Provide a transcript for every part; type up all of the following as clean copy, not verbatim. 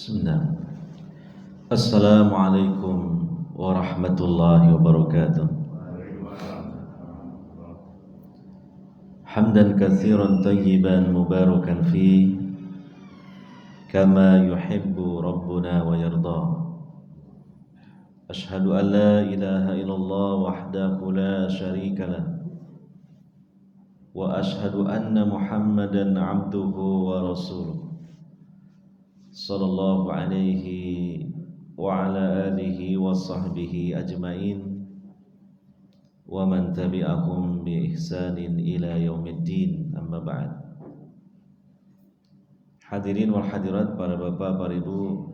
Bismillah. Assalamualaikum warahmatullahi wabarakatuh. Hamdan katsiran tayyiban mubarakan fi kama yuhibbu rabbuna wa yarda. Ashhadu an la ilaha illallah wahdahu la syarika lah. Wa ashhadu anna Muhammadan abduhu wa rasuluh. Sallallahu alaihi wa ala alihi wa sahbihi ajma'in wa man tabi'ahum bi ihsanin ila yaumiddin, amma ba'd. Hadirin wal hadirat, para bapak, para ibu,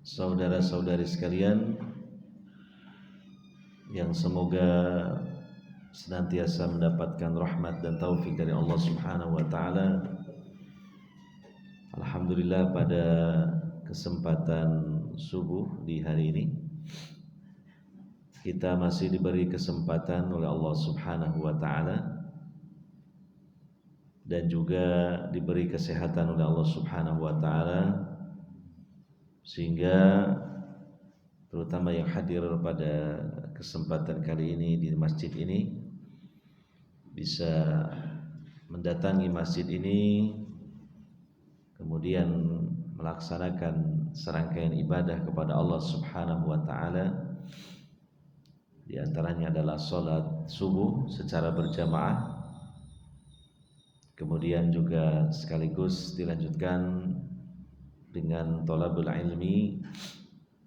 saudara-saudari sekalian yang semoga senantiasa mendapatkan rahmat dan taufik dari Allah Subhanahu wa taala. Alhamdulillah, pada kesempatan subuh di hari ini kita masih diberi kesempatan oleh Allah Subhanahu wa taala dan juga diberi kesehatan oleh Allah Subhanahu wa taala, sehingga terutama yang hadir pada kesempatan kali ini di masjid ini bisa mendatangi masjid ini, kemudian melaksanakan serangkaian ibadah kepada Allah Subhanahu wa taala. Di antaranya adalah salat subuh secara berjamaah, kemudian juga sekaligus dilanjutkan dengan thalabul ilmi,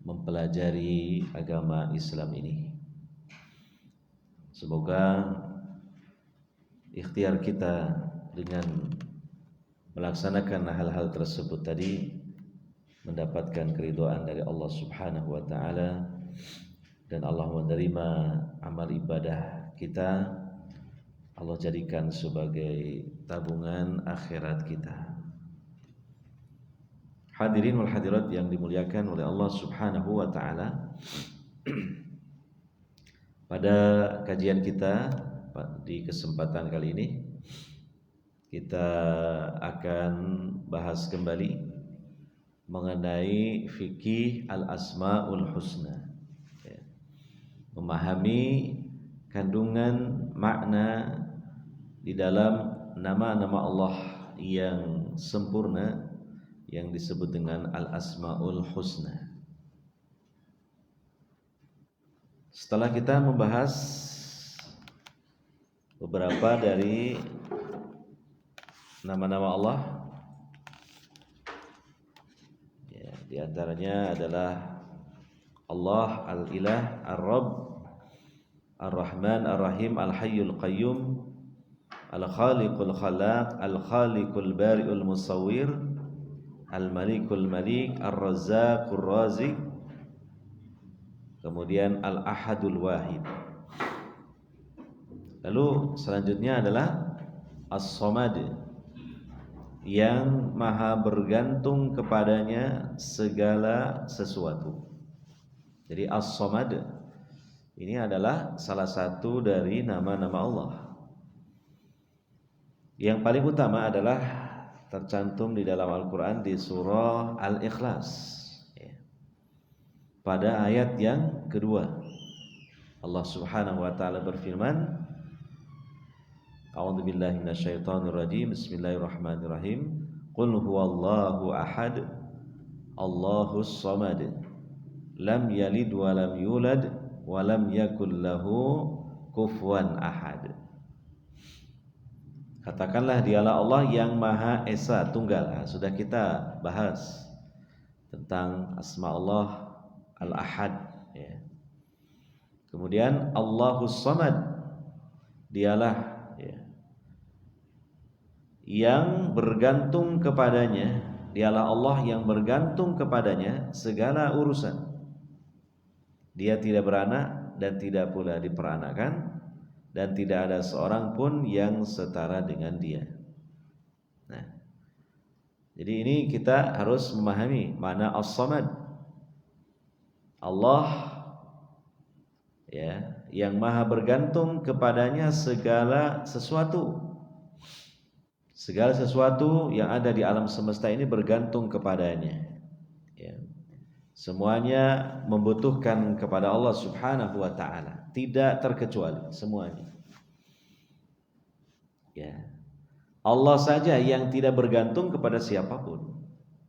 mempelajari agama Islam ini. Semoga ikhtiar kita dengan melaksanakan hal-hal tersebut tadi mendapatkan keridhaan dari Allah Subhanahu wa taala, dan Allah menerima amal ibadah kita. Allah jadikan sebagai tabungan akhirat kita. Hadirin wal hadirat yang dimuliakan oleh Allah Subhanahu wa taala, pada kajian kita di kesempatan kali ini kita akan bahas kembali mengenai fikih al-asmaul husna, memahami kandungan makna di dalam nama-nama Allah yang sempurna yang disebut dengan al-asmaul husna. Setelah kita membahas beberapa dari nama-nama Allah, ya, di antaranya adalah Allah al-Ilah, Ar-Rabb, Ar-Rahman, Ar-Rahim, Al-Hayyul Qayyum, Al-Khaliqul Khalaq, Al-Khaliqul Bari'ul Musawwir, Al-Malikul Malik, Ar-Razzaqur Raziq, kemudian Al-Ahadul Wahid. Lalu selanjutnya adalah As-Samad, yang maha bergantung kepadanya segala sesuatu. Jadi As-Samad ini adalah salah satu dari nama-nama Allah. Yang paling utama adalah tercantum di dalam Al-Quran di surah Al-Ikhlas, pada ayat yang kedua. Allah Subhanahu wa ta'ala berfirman, A'udzubillahi minasyaitonirrajim. Bismillahirrahmanirrahim. Qul huwallahu ahad, Allahus samad, lam yalid wa lam yulad wa lam yakul lahu kufuwan ahad. Katakanlah, dialah Allah yang Maha Esa Tunggal. Nah, sudah kita bahas tentang asma Allah Al-Ahad, ya. Kemudian Allahus samad, dialah, ya, yang bergantung kepadanya, dialah Allah yang bergantung kepadanya segala urusan. Dia tidak beranak dan tidak pula diperanakan, dan tidak ada seorang pun yang setara dengan dia. Nah, jadi ini kita harus memahami makna As-Samad. Allah, ya, yang maha bergantung kepadanya segala sesuatu. Segala sesuatu yang ada di alam semesta ini bergantung kepadanya. Ya. Semuanya membutuhkan kepada Allah Subhanahu wa taala, tidak terkecuali semuanya. Ya. Allah saja yang tidak bergantung kepada siapapun,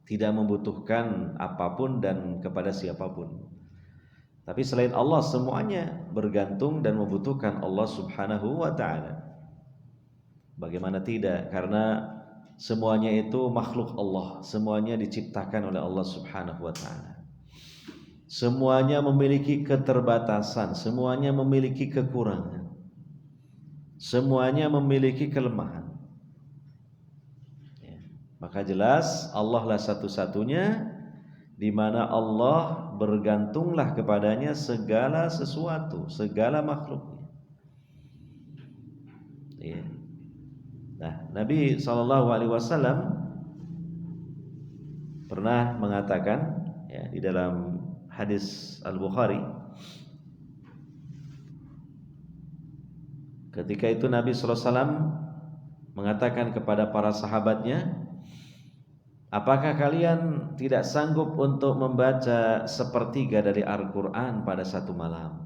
tidak membutuhkan apapun dan kepada siapapun. Tapi selain Allah semuanya bergantung dan membutuhkan Allah Subhanahu wa taala. Bagaimana tidak? Karena semuanya itu makhluk Allah, semuanya diciptakan oleh Allah Subhanahu wa taala. Semuanya memiliki keterbatasan, semuanya memiliki kekurangan. Semuanya memiliki kelemahan. Ya. Maka jelas Allah lah satu-satunya di mana Allah bergantunglah kepadanya segala sesuatu, segala makhluknya. Ya. Nah, Nabi SAW pernah mengatakan ya, di dalam hadis Al-Bukhari, ketika itu Nabi SAW mengatakan kepada para sahabatnya, apakah kalian tidak sanggup untuk membaca sepertiga dari Al-Quran pada satu malam?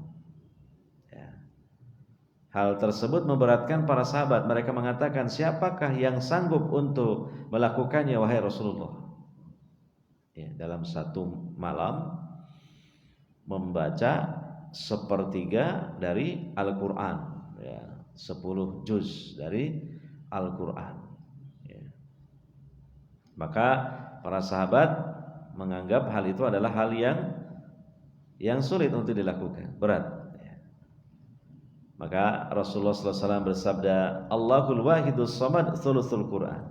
Hal tersebut memberatkan para sahabat. Mereka mengatakan, siapakah yang sanggup untuk melakukannya wahai Rasulullah? Ya, dalam satu malam membaca sepertiga dari Al-Quran, ya, 10 juz dari Al-Quran. Ya. Maka para sahabat menganggap hal itu adalah hal yang sulit untuk dilakukan, berat. Maka Rasulullah SAW bersabda, Allahul Wahidus Samad Thuluthul Quran,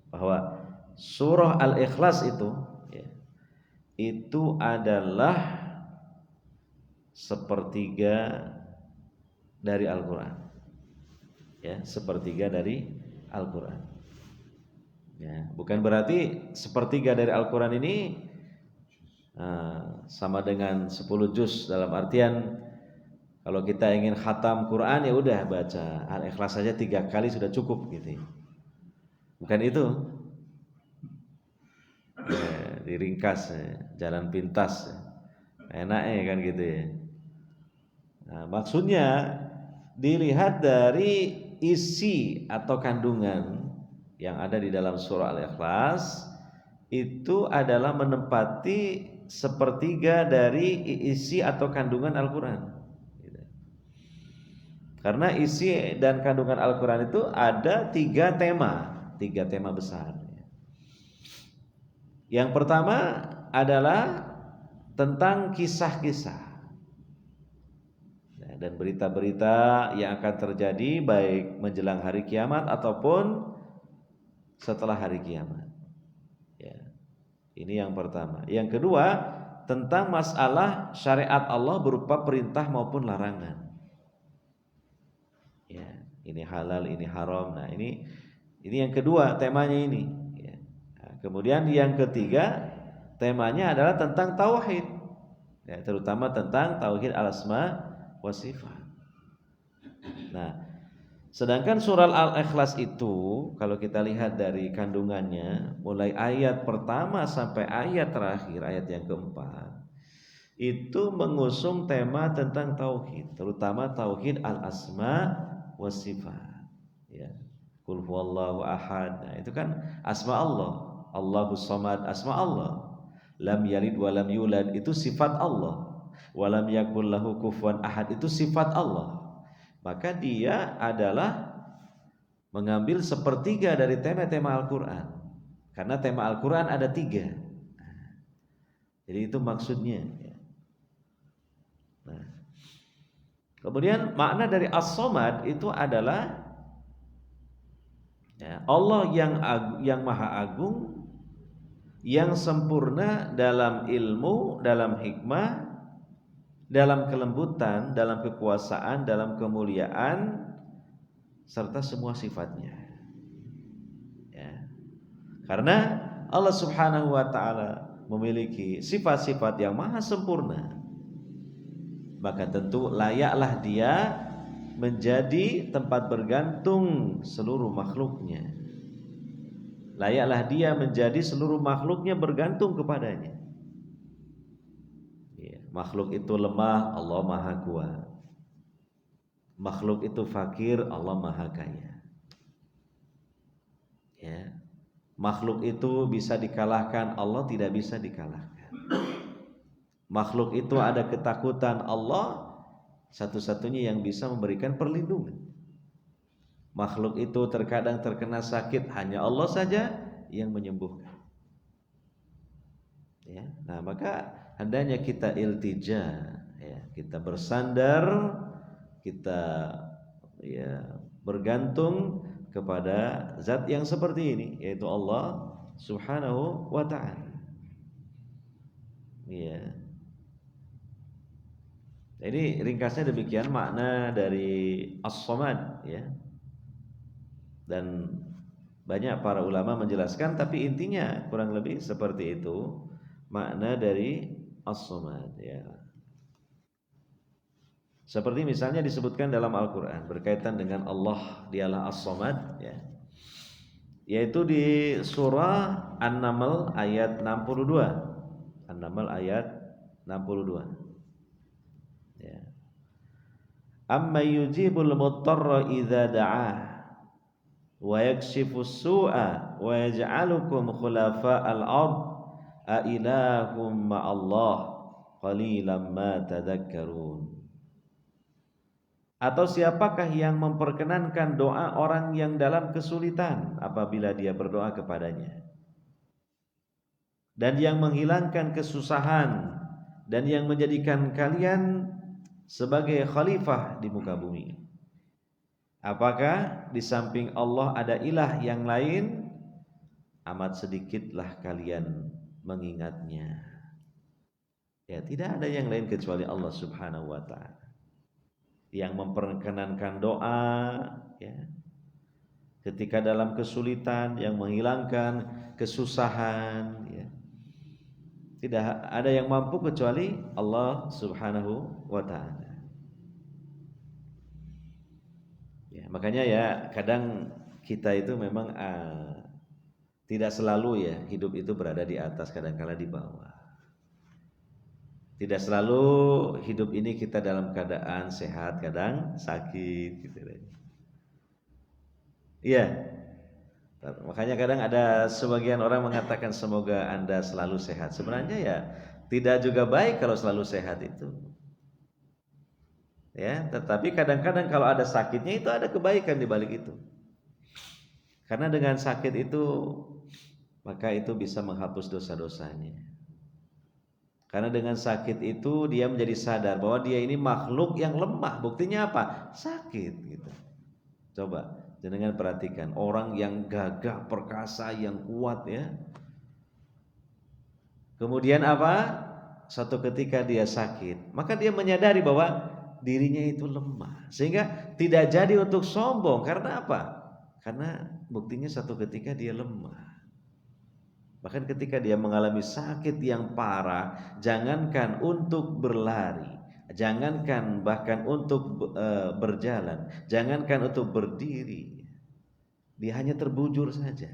bahwa surah Al-Ikhlas itu adalah sepertiga dari Al-Quran. Ya, sepertiga dari Al-Quran. Ya, bukan berarti sepertiga dari Al-Quran ini sama dengan 10 juz, dalam artian kalau kita ingin khatam Quran ya udah baca Al-Ikhlas saja 3 kali sudah cukup gitu. Bukan itu. Ya, diringkas ya, jalan pintas. Ya. Enaknya kan gitu ya. Nah, maksudnya dilihat dari isi atau kandungan yang ada di dalam surah Al-Ikhlas, itu adalah menempati sepertiga dari isi atau kandungan Al-Quran. Karena isi dan kandungan Al-Quran itu ada 3 tema besar. Yang pertama adalah tentang kisah-kisah dan berita-berita yang akan terjadi baik menjelang hari kiamat ataupun setelah hari kiamat. Ya. Ini yang pertama. Yang kedua, tentang masalah syariat Allah berupa perintah maupun larangan. Ya, ini halal, ini haram. Nah, ini yang kedua temanya ini. Ya. Nah, kemudian yang ketiga temanya adalah tentang tauhid, ya, terutama tentang tauhid al-asma wa sifat. Nah, sedangkan surah Al-Ikhlas itu kalau kita lihat dari kandungannya, mulai ayat pertama sampai ayat terakhir, ayat yang keempat, itu mengusung tema tentang tauhid, terutama tauhid al-asma wasifat. Ya. Qul huwallahu ahad. Nah, itu kan asma Allah. Allahus samad, asma Allah. Lam yalid wa lam yulad, itu sifat Allah. Wa lam yakul lahu kufuwan ahad, itu sifat Allah. Maka dia adalah mengambil sepertiga dari tema-tema Al-Quran. Karena tema Al-Quran ada 3. Jadi itu maksudnya. Nah, kemudian makna dari As-Samad itu adalah ya, Allah yang maha agung, yang sempurna dalam ilmu, dalam hikmah, dalam kelembutan, dalam kekuasaan, dalam kemuliaan, serta semua sifatnya. Ya. Karena Allah Subhanahu wa ta'ala memiliki sifat-sifat yang maha sempurna, maka tentu layaklah dia menjadi tempat bergantung seluruh makhluknya. layaklah dia menjadi seluruh makhluknya bergantung kepadanya. Ya, makhluk itu lemah, Allah maha kuat. Makhluk itu fakir, Allah maha kaya. Ya. Makhluk itu bisa dikalahkan, Allah tidak bisa dikalahkan. Makhluk itu ada ketakutan, Allah satu-satunya yang bisa memberikan perlindungan. Makhluk itu terkadang terkena sakit, hanya Allah saja yang menyembuhkan. Ya, nah maka hendaknya kita iltija, ya, kita bersandar, kita ya bergantung kepada zat yang seperti ini, yaitu Allah Subhanahu wa ta'ala. Ya. Jadi ringkasnya demikian makna dari As-Samad, ya. Dan banyak para ulama menjelaskan, tapi intinya kurang lebih seperti itu makna dari As-Samad, ya. Seperti misalnya disebutkan dalam Al-Quran berkaitan dengan Allah, dialah As-Samad, ya. Yaitu di surah An-Naml ayat 62. An-Naml ayat 62. Ya. Amma yujibul muttarra idza da'ah wa yakshifus su'a wa yaj'alukum khulafa'al ard a ilahum ma'allah qalilan ma tadhakkarun. Atau siapakah yang memperkenankan doa orang yang dalam kesulitan apabila dia berdoa kepadanya, dan yang menghilangkan kesusahan, dan yang menjadikan kalian sebagai khalifah di muka bumi? Apakah di samping Allah ada ilah yang lain? Amat sedikitlah kalian mengingatnya. Ya, tidak ada yang lain kecuali Allah Subhanahu wa ta'ala yang memperkenankan doa, ya, ketika dalam kesulitan, yang menghilangkan kesusahan, ya. Tidak ada yang mampu kecuali Allah Subhanahu wa ta'ala. Ya, makanya ya kadang kita itu memang tidak selalu ya hidup itu berada di atas, kadang-kala di bawah. Tidak selalu hidup ini kita dalam keadaan sehat, kadang sakit gitu. Iya. Makanya kadang ada sebagian orang mengatakan semoga Anda selalu sehat. Sebenarnya ya tidak juga baik kalau selalu sehat itu. Ya, tetapi kadang-kadang kalau ada sakitnya itu ada kebaikan di balik itu. Karena dengan sakit itu maka itu bisa menghapus dosa-dosanya. Karena dengan sakit itu dia menjadi sadar bahwa dia ini makhluk yang lemah. Buktinya apa? Sakit gitu. Coba jenengan perhatikan orang yang gagah perkasa, yang kuat, ya. Kemudian apa? Suatu ketika dia sakit, maka dia menyadari bahwa dirinya itu lemah, sehingga tidak jadi untuk sombong. Karena apa? Karena buktinya suatu ketika dia lemah. Bahkan ketika dia mengalami sakit yang parah, jangankan untuk berlari, jangankan bahkan untuk berjalan, jangankan untuk berdiri, dia hanya terbujur saja,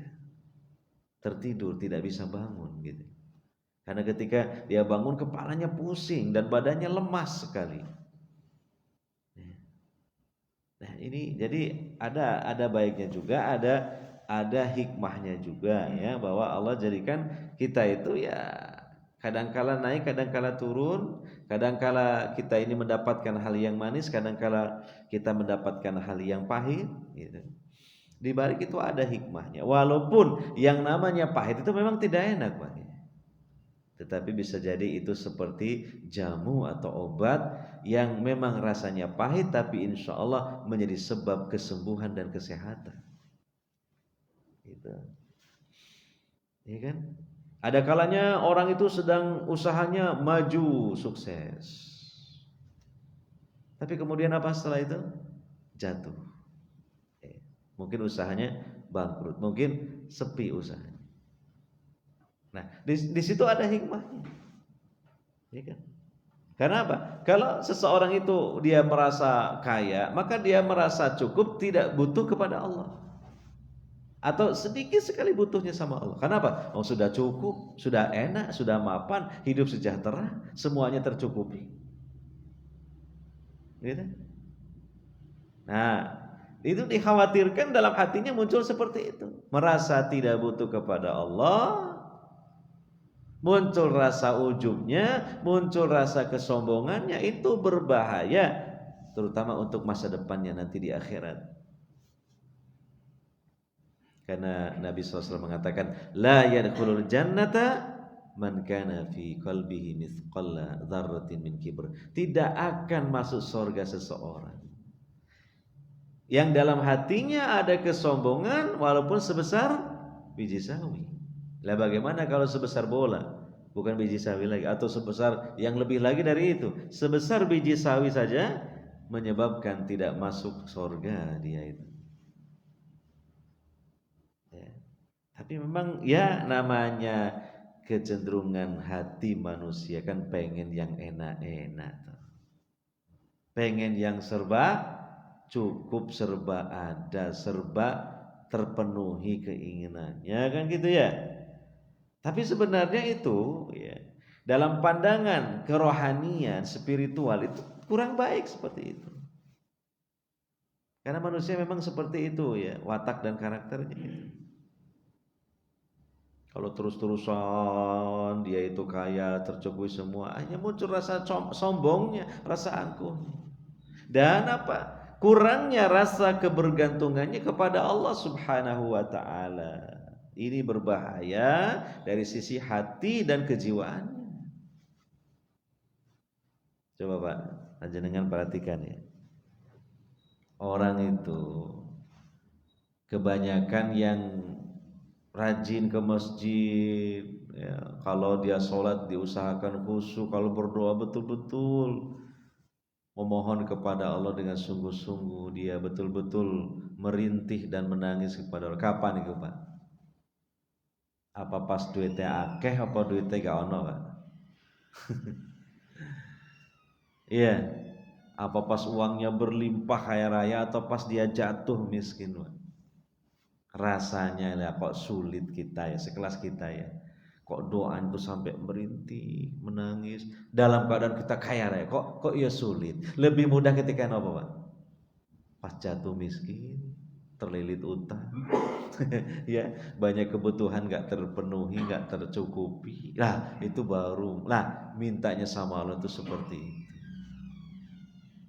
tertidur, tidak bisa bangun gitu. Karena ketika dia bangun kepalanya pusing dan badannya lemas sekali. Nah ini jadi ada baiknya juga, ada hikmahnya juga, ya, bahwa Allah jadikan kita itu ya kadangkala naik, kadangkala turun, kadangkala kita ini mendapatkan hal yang manis, kadangkala kita mendapatkan hal yang pahit, gitu. Di balik itu ada hikmahnya. Walaupun yang namanya pahit itu memang tidak enak, Pak. Tetapi bisa jadi itu seperti jamu atau obat yang memang rasanya pahit, tapi insya Allah menjadi sebab kesembuhan dan kesehatan. Gitu. Ya kan? Ada kalanya orang itu sedang usahanya maju sukses, tapi kemudian apa setelah itu? Jatuh. Mungkin usahanya bangkrut, mungkin sepi usahanya. Nah, di situ ada hikmahnya. Ya kan? Karena apa? Kalau seseorang itu dia merasa kaya, maka dia merasa cukup, tidak butuh kepada Allah. atau sedikit sekali butuhnya sama Allah. Kenapa? Oh, sudah cukup, sudah enak, sudah mapan, hidup sejahtera, semuanya tercukupi. Gitu? Nah, itu dikhawatirkan dalam hatinya muncul seperti itu. Merasa tidak butuh kepada Allah, muncul rasa ujubnya, muncul rasa kesombongannya, itu berbahaya, terutama untuk masa depannya nanti di akhirat. Karena Nabi SAW mengatakan, la yadkhulul jannata man kana fi qalbihi mithqala dzarratin min kibr. Tidak akan masuk surga seseorang yang dalam hatinya ada kesombongan walaupun sebesar biji sawi. Lah bagaimana kalau sebesar bola? Bukan biji sawi lagi, atau sebesar yang lebih lagi dari itu. Sebesar biji sawi saja menyebabkan tidak masuk surga dia itu. Ya. Tapi memang ya namanya kecenderungan hati manusia kan pengen yang enak-enak. Pengen yang serba cukup, serba ada, serba terpenuhi keinginannya, kan gitu ya. Tapi sebenarnya itu ya, dalam pandangan kerohanian, spiritual itu kurang baik seperti itu. Karena manusia memang seperti itu ya, watak dan karakternya gitu. Kalau terus-terusan dia itu kaya, tercukupi semua, hanya muncul rasa sombongnya, rasa angkuhnya. Dan apa? Kurangnya rasa kebergantungannya kepada Allah Subhanahu wa taala. Ini berbahaya dari sisi hati dan kejiwaannya. Coba Pak, panjenengan perhatikan ya. Orang itu kebanyakan yang rajin ke masjid ya, kalau dia sholat diusahakan khusyuk, kalau berdoa betul-betul memohon kepada Allah dengan sungguh-sungguh, dia betul-betul merintih dan menangis kepada Allah. Kapan itu Pak? Apa pas duitnya akeh, apa duitnya gak ono Pak? Iya. Apa pas uangnya berlimpah kaya raya, atau pas dia jatuh miskin Pak? Rasanya ya kok sulit kita ya, sekelas kita ya. Kok doa itu sampai merintih, menangis dalam keadaan kita kaya raya, kok ya sulit. Lebih mudah ketika apa Pak? Pas jatuh miskin, terlilit utang. Ya, banyak kebutuhan gak terpenuhi, gak tercukupi. Lah, itu baru lah mintanya sama Allah itu seperti itu.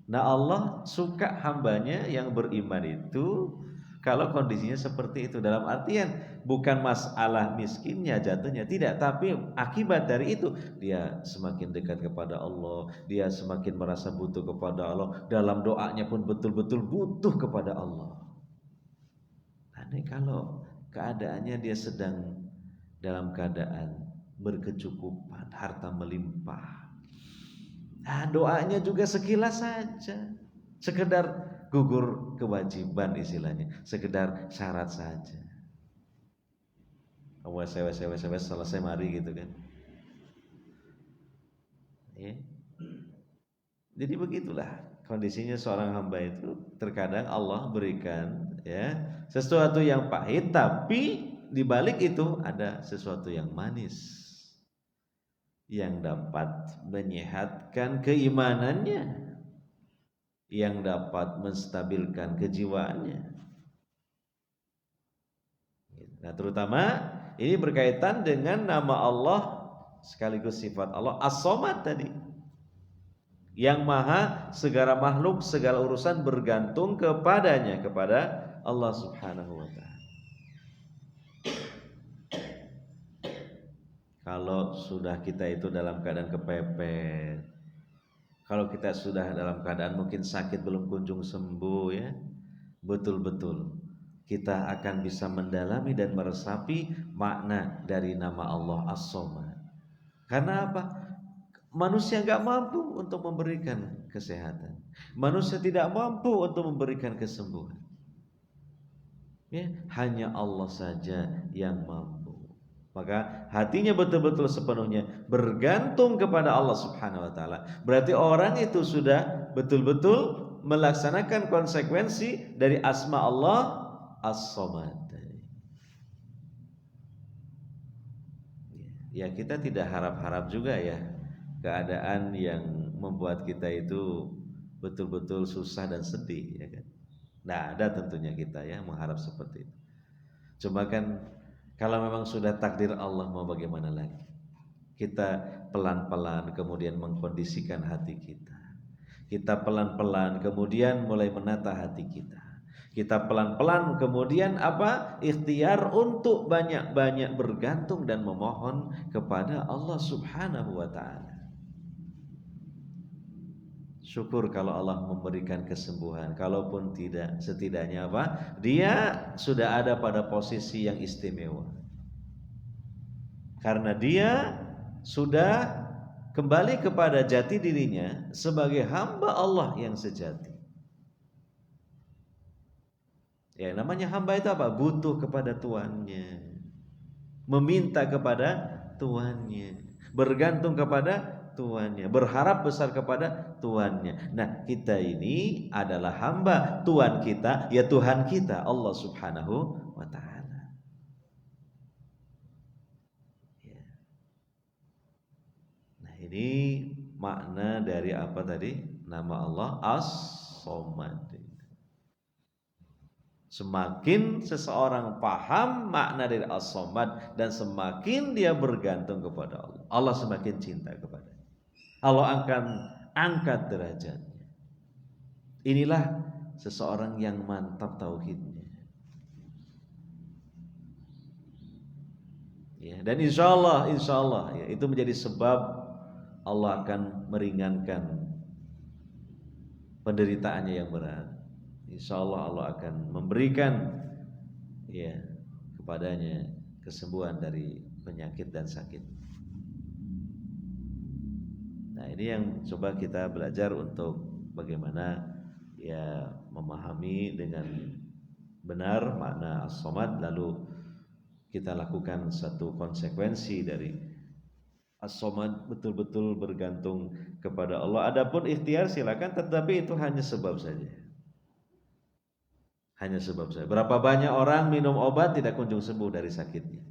Nah, Allah suka hambanya yang beriman itu kalau kondisinya seperti itu, dalam artian bukan masalah miskinnya jatuhnya, tidak, tapi akibat dari itu dia semakin dekat kepada Allah, dia semakin merasa butuh kepada Allah, dalam doanya pun betul-betul butuh kepada Allah. Nah, kalau keadaannya dia sedang dalam keadaan berkecukupan, harta melimpah, nah doanya juga sekilas saja, sekedar gugur kewajiban istilahnya, sekedar syarat saja. Awas selesai mari gitu kan. Ya. Jadi begitulah kondisinya seorang hamba itu. Terkadang Allah berikan ya sesuatu yang pahit, tapi di balik itu ada sesuatu yang manis yang dapat menyehatkan keimanannya, yang dapat menstabilkan kejiwaannya. Nah, terutama ini berkaitan dengan nama Allah sekaligus sifat Allah As-Samad tadi, yang maha segala makhluk, segala urusan bergantung kepadanya, kepada Allah Subhanahu wa ta'ala. Kalau sudah kita itu dalam keadaan kepepet, kalau kita sudah dalam keadaan mungkin sakit belum kunjung sembuh ya, betul-betul kita akan bisa mendalami dan meresapi makna dari nama Allah As-Samad. Karena apa? Manusia gak mampu untuk memberikan kesehatan, manusia tidak mampu untuk memberikan kesembuhan ya, hanya Allah saja yang mampu. Maka hatinya betul-betul sepenuhnya bergantung kepada Allah Subhanahu wa ta'ala. Berarti orang itu sudah betul-betul melaksanakan konsekuensi dari asma Allah As-Samad. ya kita tidak harap-harap juga ya keadaan yang membuat kita itu betul-betul susah dan sedih, ya kan? Nah, ada tentunya kita ya mengharap seperti itu. Cuma kan kalau memang sudah takdir Allah, mau bagaimana lagi? Kita pelan-pelan kemudian mengkondisikan hati kita. Kita pelan-pelan kemudian mulai menata hati kita. Kita pelan-pelan kemudian apa? Ikhtiar untuk banyak-banyak bergantung dan memohon kepada Allah Subhanahu wa taala. Syukur kalau Allah memberikan kesembuhan. Kalaupun tidak, setidaknya apa? Dia sudah ada pada posisi yang istimewa. Karena dia sudah kembali kepada jati dirinya sebagai hamba Allah yang sejati. Ya, namanya hamba itu apa? Butuh kepada Tuannya, meminta kepada Tuannya, bergantung kepada Tuannya, berharap besar kepada Tuannya. Nah, kita ini adalah hamba Tuhan kita, ya Tuhan kita Allah Subhanahu wa taala. Ya. Nah, ini makna dari apa tadi? Nama Allah As-Somad. Semakin seseorang paham makna dari As-Somad dan semakin dia bergantung kepada Allah, Allah semakin cinta kepadanya. Allah akan angkat derajatnya. Inilah seseorang yang mantap tauhidnya. Ya, dan insya Allah ya, itu menjadi sebab Allah akan meringankan penderitaannya yang berat. Insya Allah Allah akan memberikan ya kepadanya kesembuhan dari penyakit dan sakit. Nah, ini yang coba kita belajar untuk bagaimana ya memahami dengan benar makna As-Somad, lalu kita lakukan satu konsekuensi dari As-Somad, betul-betul bergantung kepada Allah. Adapun ikhtiar silakan, tetapi itu hanya sebab saja. Hanya sebab saja. Berapa banyak orang minum obat tidak kunjung sembuh dari sakitnya.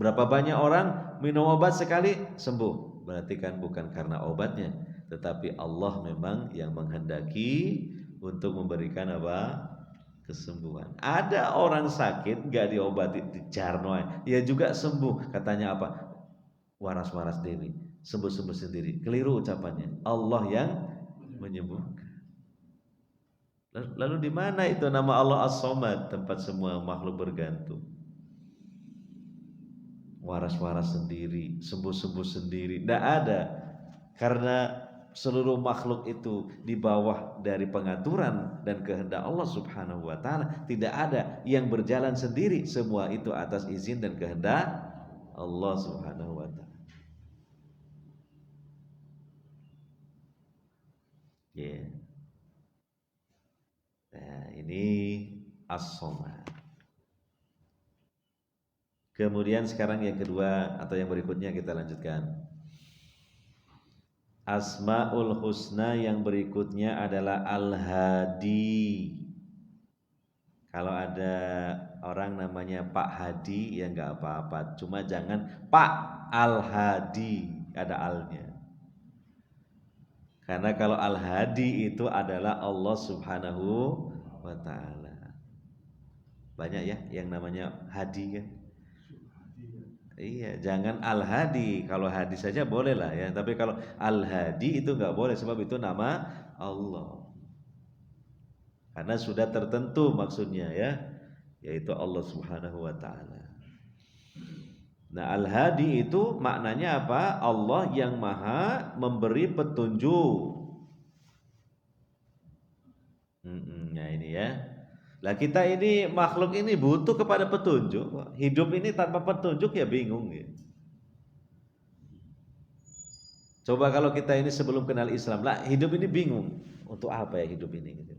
Berapa banyak orang minum obat sekali sembuh. Berarti kan bukan karena obatnya, tetapi Allah memang yang menghendaki untuk memberikan apa? Kesembuhan. Ada orang sakit gak diobati dijarno, ya juga sembuh. Katanya apa? Waras-waras dewi, sembuh-sembuh sendiri. Keliru ucapannya. Allah yang menyembuhkan. Lalu di mana itu nama Allah As-Somad, tempat semua makhluk bergantung? Waras-waras sendiri, sembuh-sembuh sendiri, tidak ada. Karena seluruh makhluk itu di bawah dari pengaturan dan kehendak Allah Subhanahu wa taala, tidak ada yang berjalan sendiri, semua itu atas izin dan kehendak Allah Subhanahu wa taala. Yeah. Nah, ini As-Somad. Kemudian sekarang yang kedua atau yang berikutnya kita lanjutkan. Asmaul Husna yang berikutnya adalah Al-Hadi. Kalau ada orang namanya Pak Hadi ya enggak apa-apa, cuma jangan Pak Al-Hadi, ada alnya. Karena kalau Al-Hadi itu adalah Allah Subhanahu wa taala. Banyak ya yang namanya Hadi kan? Iya, jangan Al-Hadi. Kalau Hadi saja boleh lah ya, tapi kalau Al-Hadi itu enggak boleh, sebab itu nama Allah. Karena sudah tertentu maksudnya ya, yaitu Allah Subhanahu wa taala. Nah, Al-Hadi itu maknanya apa? Allah yang Maha memberi petunjuk. Nah ini ya. Lah kita ini makhluk ini butuh kepada petunjuk. Hidup ini tanpa petunjuk ya bingung ya. Coba kalau kita ini sebelum kenal Islam, lah hidup ini bingung. Untuk apa ya hidup ini gitu.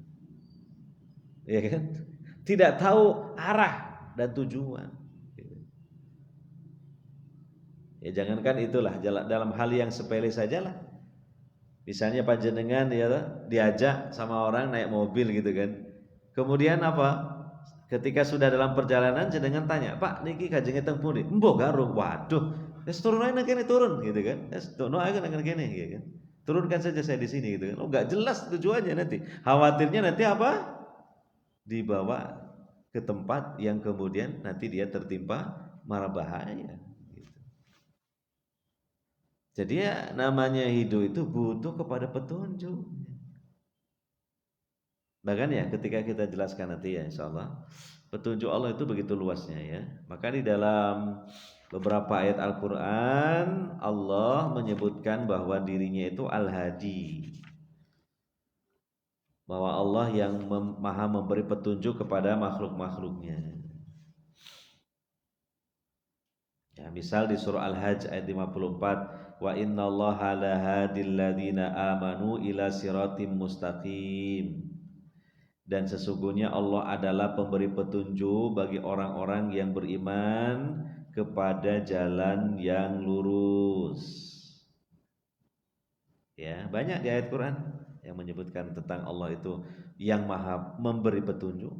Ya kan? Tidak tahu arah dan tujuan. Ya jangankan itulah, dalam hal yang sepele sajalah. Misalnya panjenengan ya diajak sama orang naik mobil gitu kan. Kemudian apa? Ketika sudah dalam perjalanan jenengan tanya, "Pak, niki kajenge teng pundi?" "Mbok garung." Waduh, Wes turun aja kene turun gitu kan. Wes turun aja kene gitu kan. Turunkan saja saya di sini gitu kan. Oh, enggak jelas tujuannya nanti. Khawatirnya nanti apa? Dibawa ke tempat yang kemudian nanti dia tertimpa mara bahaya. Gitu. Jadi ya namanya hidup itu butuh kepada petunjuk. Bahkan ya ketika kita jelaskan nanti ya insya Allah petunjuk Allah itu begitu luasnya ya. Maka di dalam beberapa ayat Al-Quran Allah menyebutkan bahwa dirinya itu Al-Hadi, bahwa Allah yang maha memberi petunjuk kepada makhluk-makhluknya. Ya, misal di surah Al-Hajj ayat 54, wa innallaha lahadil ladzina amanu ila siratim mustaqim. Dan sesungguhnya Allah adalah pemberi petunjuk bagi orang-orang yang beriman kepada jalan yang lurus. Ya, banyak di ayat Quran yang menyebutkan tentang Allah itu yang maha memberi petunjuk.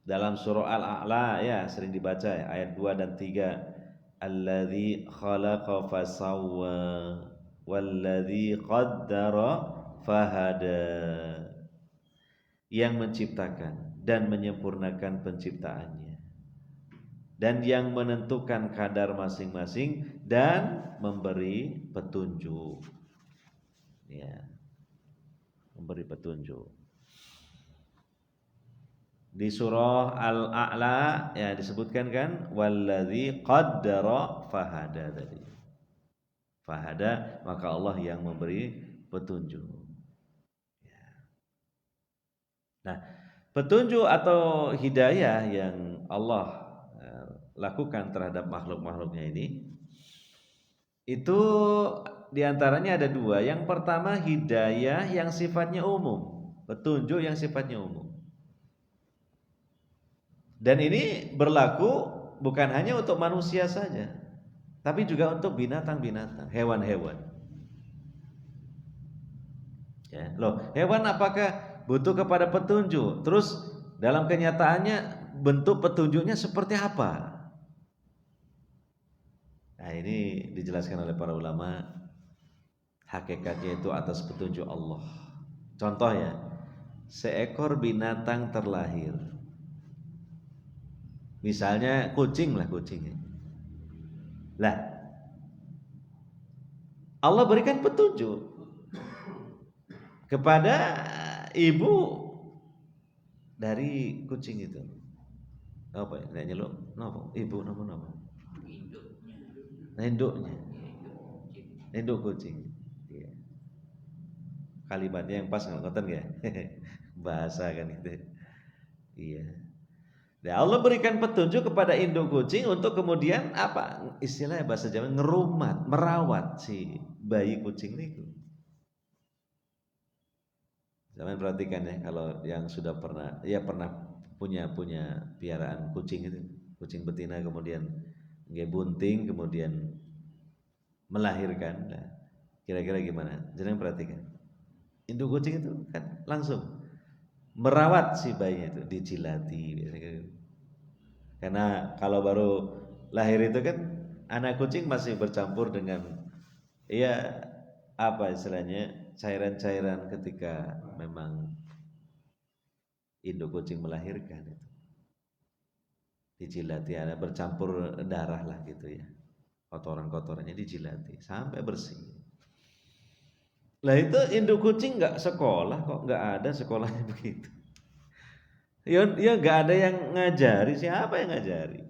Dalam surah Al-A'la ya sering dibaca ya, ayat 2 dan 3. Alladzi khalaqa fasawwa walladzi qaddara fahada. Yang menciptakan dan menyempurnakan penciptaannya, dan yang menentukan kadar masing-masing dan memberi petunjuk. Ya, memberi petunjuk. Di surah Al-A'la ya disebutkan kan walladzi qaddara fahada tadi. Fahada, maka Allah yang memberi petunjuk. Nah, petunjuk atau hidayah yang Allah lakukan terhadap makhluk-makhluknya ini itu diantaranya ada dua. Yang pertama hidayah yang sifatnya umum, petunjuk yang sifatnya umum. Dan ini berlaku bukan hanya untuk manusia saja, tapi juga untuk binatang-binatang, hewan-hewan. Ya, loh, hewan apakah butuh kepada petunjuk? Terus dalam kenyataannya bentuk petunjuknya seperti apa? Nah, ini dijelaskan oleh para ulama, hakikatnya itu atas petunjuk Allah. Contoh ya, seekor binatang terlahir, misalnya kucing lah, kucing. Lah, Allah berikan petunjuk kepada ibu dari kucing itu. Apa ya? Nek nyeluk napa? Ibu napa? Induknya. Induk kucing. Iya. Kalimatnya yang pas ngoten ya. Bahasa kan itu. Iya. Nah, Allah berikan petunjuk kepada induk kucing untuk kemudian apa? Istilahnya bahasa Jawa ngerumat, merawat si bayi kucing itu. Jangan perhatikan ya kalau yang sudah pernah punya piaraan kucing itu, kucing betina kemudian bunting kemudian melahirkan. Nah, kira-kira gimana? Jangan perhatikan. Induk kucing itu kan langsung merawat si bayinya itu, dijilati biasanya. Karena kalau baru lahir itu kan anak kucing masih bercampur dengan ya apa istilahnya cairan-cairan ketika memang induk kucing melahirkan itu dijilati, ada bercampur darah lah gitu ya, kotoran-kotorannya dijilati sampai bersih. Lah itu induk kucing nggak sekolah kok, nggak ada sekolahnya begitu. Ya nggak ada yang ngajari, siapa yang ngajari?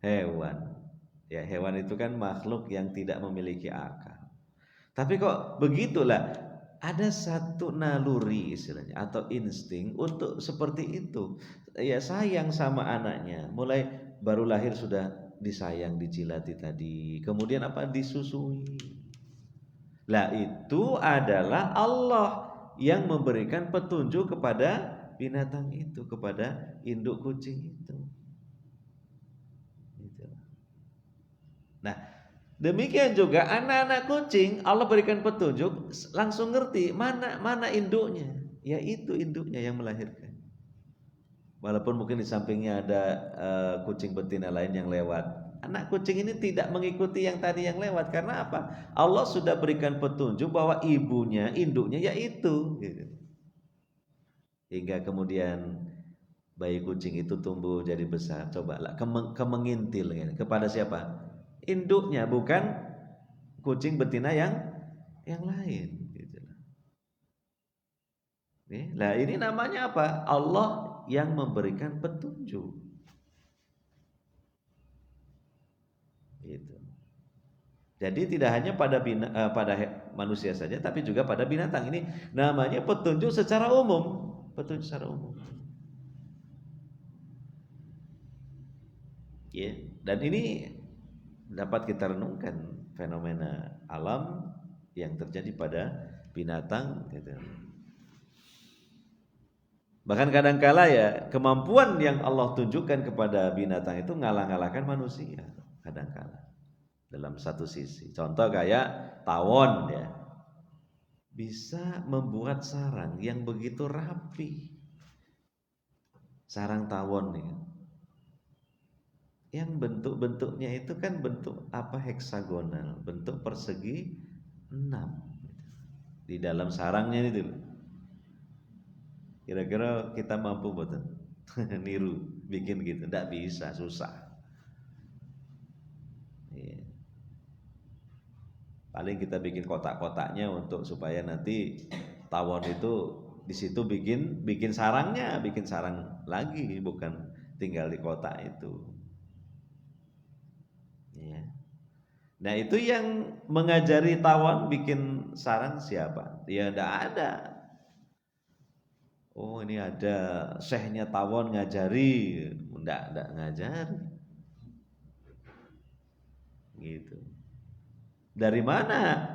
Hewan. Ya hewan itu kan makhluk yang tidak memiliki akal. Tapi kok begitulah, ada satu naluri istilahnya atau insting untuk seperti itu. Ya sayang sama anaknya, mulai baru lahir sudah disayang, dijilati tadi, kemudian apa disusui. Lah itu adalah Allah yang memberikan petunjuk kepada binatang itu, kepada induk kucing itu. Nah, demikian juga anak-anak kucing Allah berikan petunjuk, langsung ngerti mana induknya. Ya itu induknya yang melahirkan. Walaupun mungkin di sampingnya ada kucing betina lain yang lewat. Anak kucing ini tidak mengikuti yang tadi yang lewat. Karena apa? Allah sudah berikan petunjuk bahwa ibunya, induknya yaitu. Gitu. Hingga kemudian bayi kucing itu tumbuh jadi besar. Cobalah kemengintil. Gitu. Kepada siapa? Induknya, bukan kucing betina yang lain. Gitu. Nah ini namanya apa? Allah yang memberikan petunjuk. Gitu. Jadi tidak hanya pada manusia saja, tapi juga pada binatang. Ini namanya petunjuk secara umum. Petunjuk secara umum. Ya. Dan ini dapat kita renungkan fenomena alam yang terjadi pada binatang. Gitu. Bahkan kadangkala ya kemampuan yang Allah tunjukkan kepada binatang itu ngalah-ngalahkan manusia kadangkala dalam satu sisi. Contoh kayak tawon ya, bisa membuat sarang yang begitu rapi. Sarang tawon nih, yang bentuk-bentuknya itu kan bentuk apa heksagonal, bentuk persegi 6 di dalam sarangnya itu. Kira-kira kita mampu betul niru bikin gitu? Tidak bisa, susah. Iya. Paling kita bikin kotak-kotaknya untuk supaya nanti tawon itu di situ bikin sarangnya, bikin sarang lagi, bukan tinggal di kotak itu. Iya. Nah itu yang mengajari tawon bikin sarang siapa? Ya tidak ada. Oh ini ada syekhnya tawon ngajari, enggak ngajari. Gitu. Dari mana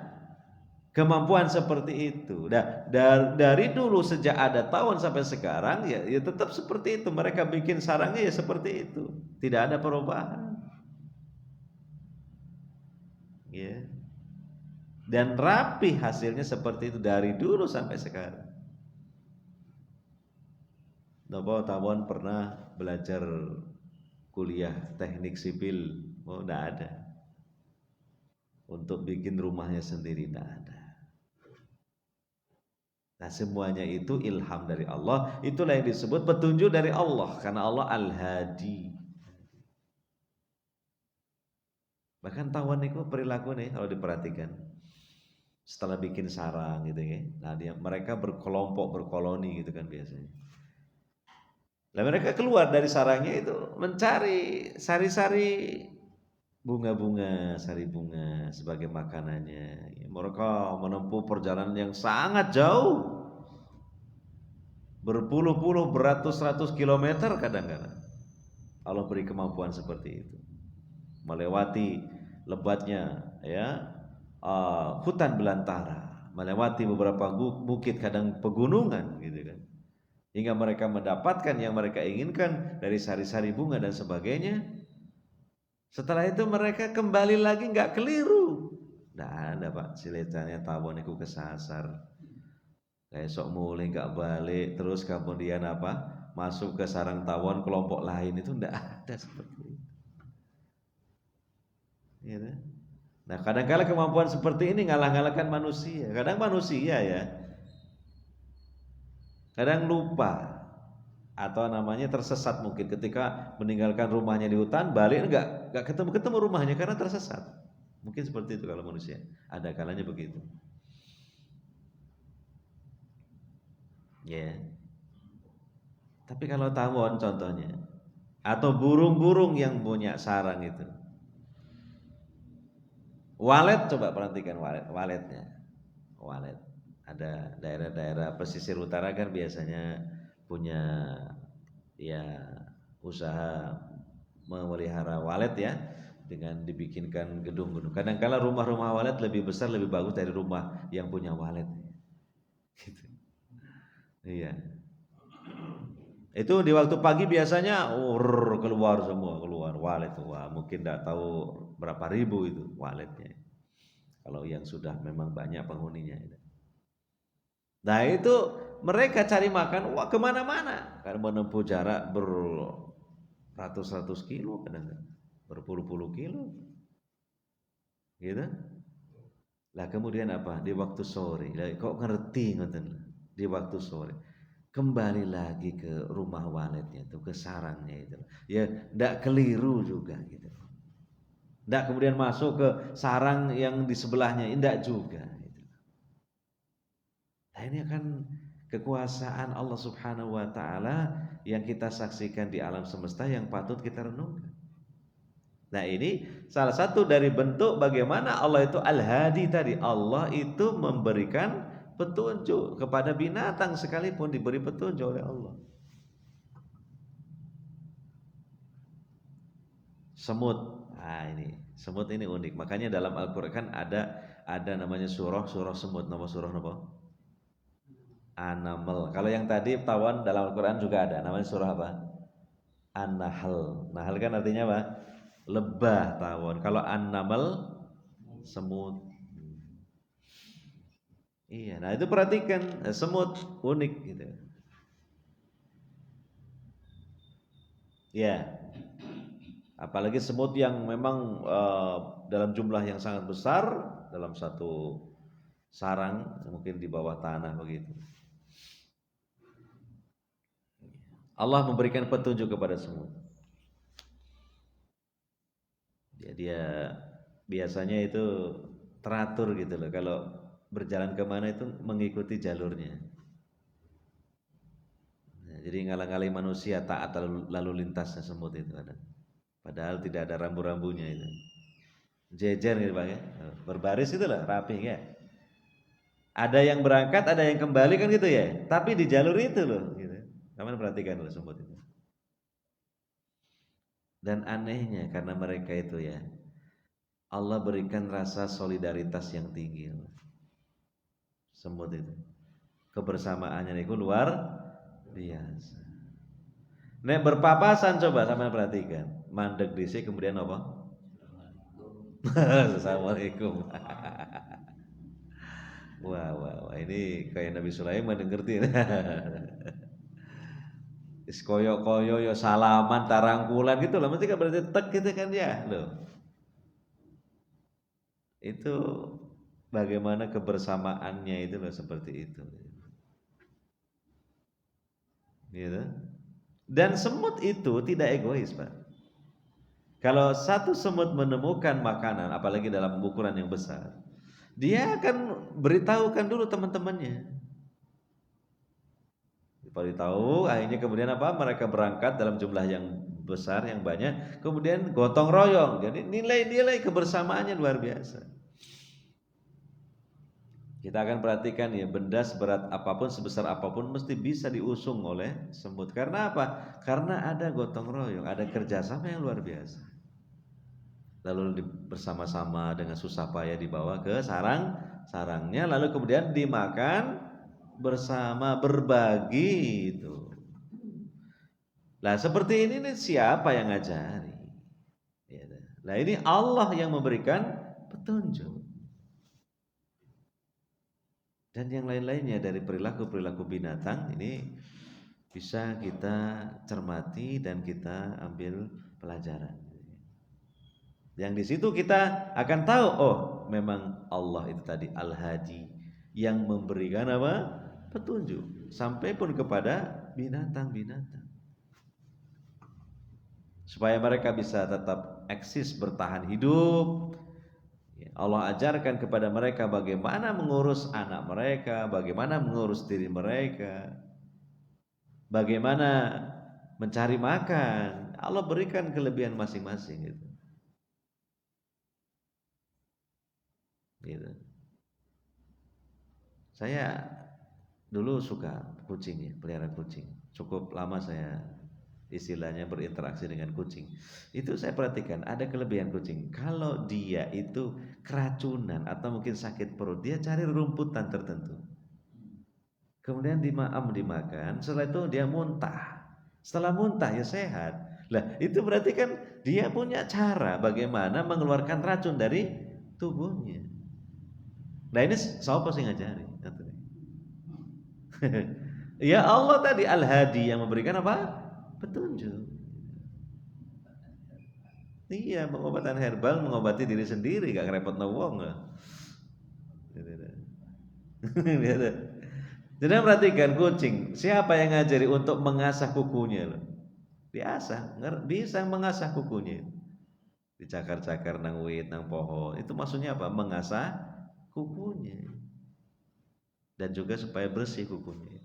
kemampuan seperti itu? Dari dulu sejak ada tawon sampai sekarang ya tetap seperti itu. Mereka bikin sarangnya ya seperti itu. Tidak ada perubahan. Ya. Dan rapi hasilnya seperti itu dari dulu sampai sekarang. Nopo tawon pernah belajar kuliah teknik sipil? Oh, enggak ada. Untuk bikin rumahnya sendiri enggak ada. Nah, semuanya itu ilham dari Allah. Itulah yang disebut petunjuk dari Allah karena Allah Al-Hadi. Bahkan tawon itu perilaku nih kalau diperhatikan. Setelah bikin sarang gitu ya. Nah, mereka berkelompok, berkoloni gitu kan biasanya. Nah mereka keluar dari sarangnya itu mencari sari-sari bunga-bunga, sari bunga sebagai makanannya. Mereka menempuh perjalanan yang sangat jauh, berpuluh-puluh, beratus-ratus kilometer kadang-kadang. Allah beri kemampuan seperti itu, melewati lebatnya ya hutan belantara, melewati beberapa bukit, kadang pegunungan, gitu kan. Hingga mereka mendapatkan yang mereka inginkan dari sari-sari bunga dan sebagainya. Setelah itu mereka kembali lagi nggak keliru. Nggak ada pak, siletanya tawon itu kesasar. Esok mulai nggak balik, terus kemudian apa? Masuk ke sarang tawon kelompok lain itu nggak ada seperti itu. Ya, nah kadang-kadang kemampuan seperti ini ngalah-ngalahkan manusia. Kadang manusia ya, kadang lupa atau namanya tersesat mungkin ketika meninggalkan rumahnya di hutan, balik enggak ketemu rumahnya karena tersesat. Mungkin seperti itu kalau manusia. Ada kalanya begitu. Ya. Yeah. Tapi kalau tawon contohnya atau burung-burung yang punya sarang itu. Walet, coba perhatikan waletnya. Walet. Ada daerah-daerah pesisir utara kan biasanya punya ya usaha memelihara walet ya, dengan dibikinkan gedung-gedung. Kadang-kala rumah-rumah walet lebih besar, lebih bagus dari rumah yang punya walet. Gitu. Iya. Itu di waktu pagi biasanya keluar semua, keluar walet. Wah, mungkin tidak tahu berapa ribu itu waletnya. Kalau yang sudah memang banyak penghuninya. Nah itu mereka cari makan, wah kemana-mana, karena menempuh jarak beratus-ratus kilo, kadang berpuluh-puluh kilo, gitu. Lah kemudian apa? Di waktu sore, lah, kok ngerti ngoten? Di waktu sore, kembali lagi ke rumah waletnya itu, ke sarangnya itu. Ya, ndak keliru juga gitu. Ndak kemudian masuk ke sarang yang di sebelahnya, ndak juga. Gitu. Nah ini akan kekuasaan Allah Subhanahu Wa Taala yang kita saksikan di alam semesta yang patut kita renungkan. Nah ini salah satu dari bentuk bagaimana Allah itu Al-Hadi tadi. Allah itu memberikan petunjuk kepada binatang sekalipun diberi petunjuk oleh Allah. Semut, nah ini semut ini unik. Makanya dalam Al-Quran kan ada namanya surah semut. Nama surah apa? An-Naml. Kalau yang tadi tawon dalam Al-Quran juga ada. Namanya surah apa? An-Nahl. Nahl kan artinya apa? Lebah tawon. Kalau An-Naml semut. Iya, nah itu perhatikan semut unik gitu. Ya, apalagi semut yang memang dalam jumlah yang sangat besar dalam satu sarang, mungkin di bawah tanah begitu. Allah memberikan petunjuk kepada semut. Dia biasanya itu teratur gitu loh. Kalau berjalan kemana itu mengikuti jalurnya. Nah, jadi ngalang-ngaling manusia taat lalu lintasnya semut itu ada. Padahal tidak ada rambu-rambunya itu. Jejer gitu Pak ya. Berbaris itu lah rapi ya. Ada yang berangkat, ada yang kembali kan gitu ya. Tapi di jalur itu loh gitu. Kamu perhatikan loh semut itu. Dan anehnya karena mereka itu ya, Allah berikan rasa solidaritas yang tinggi. Semut itu kebersamaannya itu luar biasa. Nek berpapasan coba sama perhatikan. Mandek dhisik kemudian apa? Assalamualaikum. Wah, ini kayak Nabi Sulaiman ngerti. Is koyo-koyo yo salaman tarangkulan gitu lah, mesti kan berarti tek gitu kan ya, loh. Itu bagaimana kebersamaannya itu loh seperti itu. Gitu. Dan semut itu tidak egois, Pak. Kalau satu semut menemukan makanan, apalagi dalam ukuran yang besar, dia akan beritahukan dulu teman-temannya. Beritahu, akhirnya kemudian apa? Mereka berangkat dalam jumlah yang besar, yang banyak, kemudian gotong royong. Jadi nilai-nilai kebersamaannya luar biasa. Kita akan perhatikan ya, benda seberat apapun, sebesar apapun mesti bisa diusung oleh semut. Karena apa? Karena ada gotong royong, ada kerjasama yang luar biasa. Lalu bersama-sama dengan susah payah dibawa ke sarangnya, lalu kemudian dimakan bersama, berbagi itu. Nah seperti ini nih, siapa yang ngajari? Nah ini Allah yang memberikan petunjuk. Dan yang lain-lainnya dari perilaku-perilaku binatang ini bisa kita cermati dan kita ambil pelajaran. Yang di situ kita akan tahu, oh memang Allah itu tadi Al-Hadi yang memberikan apa? Petunjuk sampai pun kepada binatang-binatang. Supaya mereka bisa tetap eksis, bertahan hidup. Allah ajarkan kepada mereka bagaimana mengurus anak mereka, bagaimana mengurus diri mereka, bagaimana mencari makan. Allah berikan kelebihan masing-masing gitu. Gitu. Saya dulu suka kucing ya, pelihara kucing. Cukup lama saya istilahnya berinteraksi dengan kucing. Itu saya perhatikan ada kelebihan kucing. Kalau dia itu keracunan atau mungkin sakit perut, dia cari rumputan tertentu. Kemudian dimakan, setelah itu dia muntah. Setelah muntah ya sehat. Lah, itu berarti kan dia punya cara bagaimana mengeluarkan racun dari tubuhnya. Nah, ini siapa sih ngajari? Ya Allah tadi Al-Hadi yang memberikan apa? Petunjuk. Iya, pengobatan herbal mengobati diri sendiri, gak ngerepotno wong. Jadi perhatikan kucing, siapa yang ngajari untuk mengasah kukunya? Biasa, bisa mengasah kukunya. Dicakar-cakar nang wit, nang pohon. Itu maksudnya apa? Mengasah kukunya. Dan juga supaya bersih kukunya.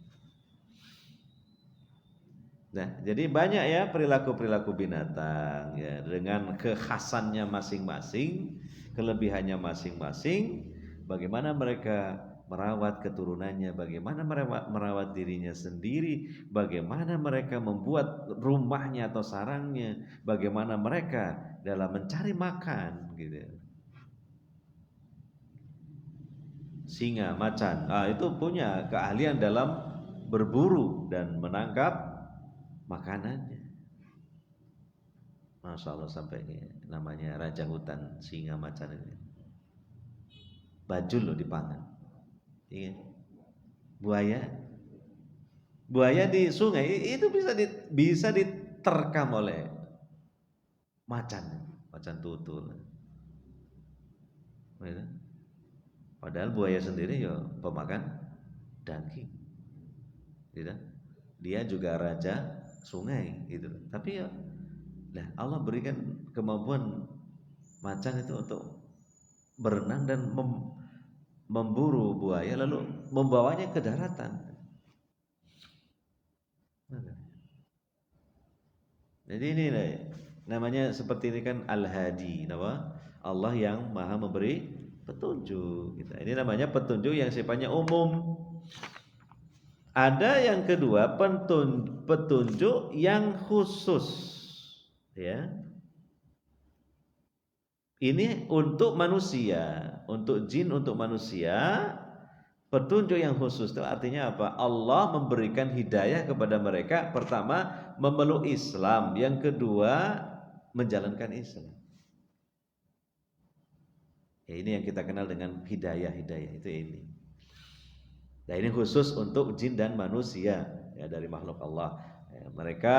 Nah, jadi banyak ya perilaku-perilaku binatang ya dengan kekhasannya masing-masing, kelebihannya masing-masing, bagaimana mereka merawat keturunannya, bagaimana merawat dirinya sendiri, bagaimana mereka membuat rumahnya atau sarangnya, bagaimana mereka dalam mencari makan gitu. Singa, macan, itu punya keahlian dalam berburu dan menangkap makanannya. Masya Allah sampai ini namanya raja hutan singa macan ini. Bajul loh dipangan. Iya. Buaya, buaya di sungai itu bisa diterkam oleh macan, macan tutul. Padahal buaya sendiri ya pemakan daging, gitu. Dia juga raja sungai, gitu. Tapi ya, nah Allah berikan kemampuan macan itu untuk berenang dan memburu buaya lalu membawanya ke daratan. Jadi ini namanya seperti ini kan Al-Hadi, nama Allah yang Maha memberi petunjuk. Gitu. Ini namanya petunjuk yang sifatnya umum. Ada yang kedua petunjuk yang khusus, ya. Ini untuk manusia, untuk jin, untuk manusia. Petunjuk yang khusus itu artinya apa? Allah memberikan hidayah kepada mereka. Pertama, memeluk Islam. Yang kedua, menjalankan Islam. Ya, ini yang kita kenal dengan hidayah-hidayah itu ini. Nah, ini khusus untuk jin dan manusia ya dari makhluk Allah. Ya, mereka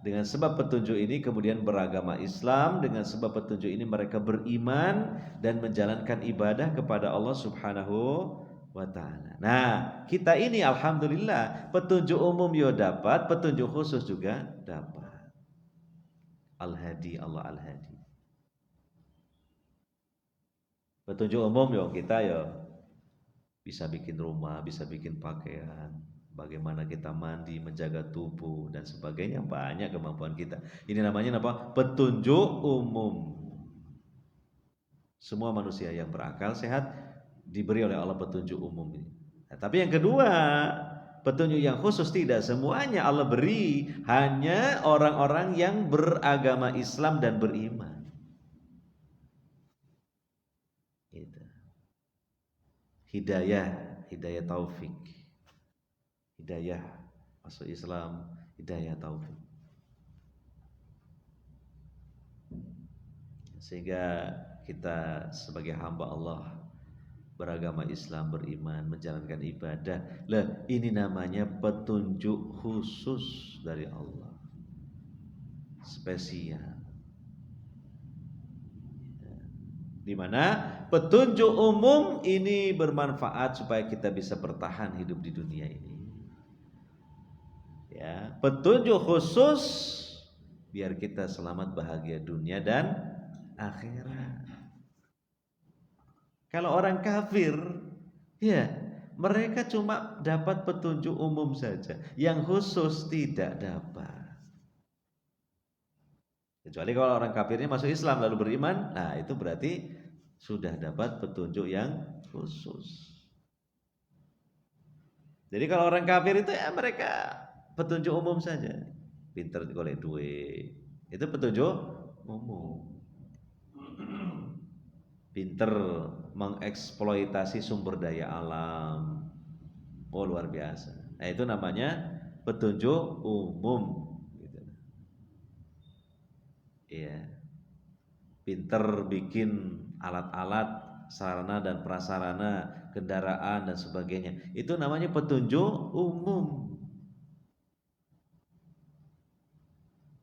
dengan sebab petunjuk ini kemudian beragama Islam, dengan sebab petunjuk ini mereka beriman dan menjalankan ibadah kepada Allah Subhanahu wa ta'ala. Nah, kita ini alhamdulillah petunjuk umum yo dapat, petunjuk khusus juga dapat. Al-Hadi, Allah Al-Hadi. Petunjuk umum yo kita yo bisa bikin rumah, bisa bikin pakaian, bagaimana kita mandi, menjaga tubuh dan sebagainya, banyak kemampuan kita. Ini namanya apa? Petunjuk umum. Semua manusia yang berakal sehat diberi oleh Allah petunjuk umum ini. Nah, tapi yang kedua, petunjuk yang khusus tidak semuanya Allah beri, hanya orang-orang yang beragama Islam dan beriman. Gitu. Hidayah taufik. Hidayah masuk Islam, hidayah taufik. Sehingga kita sebagai hamba Allah beragama Islam, beriman, menjalankan ibadah. Lah, ini namanya petunjuk khusus dari Allah. Spesial. Di mana petunjuk umum ini bermanfaat supaya kita bisa bertahan hidup di dunia ini. Ya, petunjuk khusus biar kita selamat bahagia dunia dan akhirat. Kalau orang kafir, ya mereka cuma dapat petunjuk umum saja, yang khusus tidak dapat. Kecuali kalau orang kafirnya masuk Islam lalu beriman, nah itu berarti sudah dapat petunjuk yang khusus. Jadi kalau orang kafir itu ya mereka petunjuk umum saja. Pinter golek duit, itu petunjuk umum. Pinter mengeksploitasi sumber daya alam, oh luar biasa. Nah itu namanya petunjuk umum. Gitu. Iya. Pinter bikin alat-alat sarana dan prasarana kendaraan dan sebagainya. Itu namanya petunjuk umum.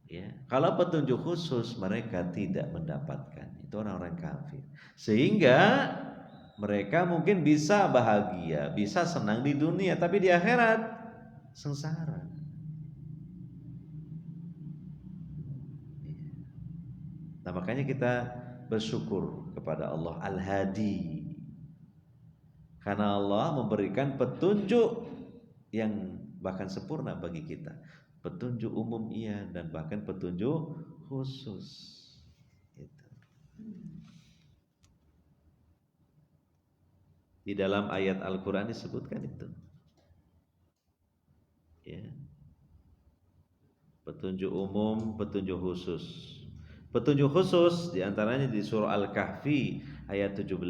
Ya, kalau petunjuk khusus mereka tidak mendapatkan. Itu orang-orang kafir. Sehingga mereka mungkin bisa bahagia, bisa senang di dunia, tapi di akhirat sengsara. Nah, makanya kita bersyukur kepada Allah Al-Hadi. Karena Allah memberikan petunjuk yang bahkan sempurna bagi kita. Petunjuk umum iya dan bahkan petunjuk khusus. Itu. Di dalam ayat Al-Quran disebutkan itu. Ya. Petunjuk umum, petunjuk khusus. Petunjuk khusus diantaranya di surah Al-Kahfi ayat 17